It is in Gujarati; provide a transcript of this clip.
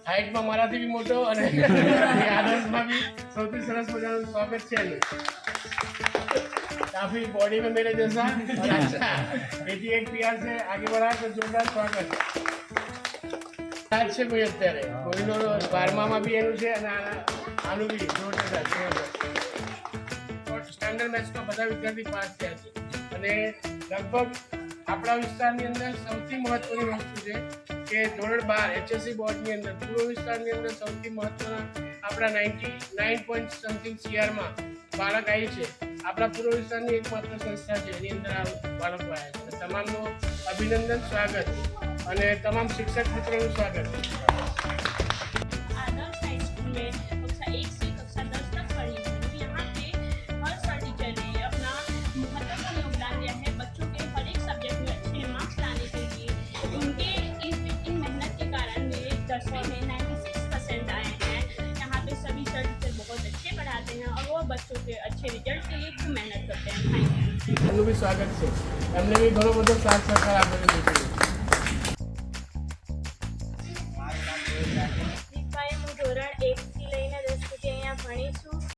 હાઇટમાં મારાથી બી મોટો અને આદર્શમાં બી સૌથી સરસ મજાનું સ્વાગત છે એનું. काफी बॉडी में मेरे जैसा और अच्छा 81 पीआर से आगे बढ़ा तो जोरदार स्वागत आज છે કોઈ અત્યારે કોઈનો 12માં બી એનું છે અને આનું બી જોરદાર સ્ટાન્ડર્ડ મેથ્સમાં બધા વિદ્યાર્થી પાસ થયા છે અને લગભગ આપણા વિસ્તારની અંદર સૌથી મહત્વની વસ્તુ છે કે ધોરણ 12 HSC બોર્ડની અંદર પૂર્વ વિસ્તારની અંદર સૌથી મહત્વના આપણા 99 પોઈન્ટ સમથિંગ CRમાં બાળક આવી છે. આપણા પૂર્વ વિસ્તારની એકમાત્ર સંસ્થા છે એની અંદર આ બાળકો આવ્યા છે. તમામનું અભિનંદન, સ્વાગત અને તમામ શિક્ષક મિત્રોનું સ્વાગત. आदर्श हाई स्कूल में कक्षा 1 से कक्षा 10 तक पढ़ी हूँ. यहाँ पे हर सर टीचर ने अपना महत्वपूर्ण योगदान दिया है बच्चों के हर एक सब्जेक्ट में अच्छे मार्क्स लाने के लिए. उनके इन मेहनत के कारण मेरे 10वीं में 96% आए हैं. यहाँ पे सभी सर टीचर बहुत अच्छे पढ़ाते हैं और वो बच्चों के अच्छे रिजल्ट के लिए खूब मेहनत करते हैं. એમનું બી સ્વાગત છે. એમને બી ઘણો બધો સાથ સહકાર આપેલો છે.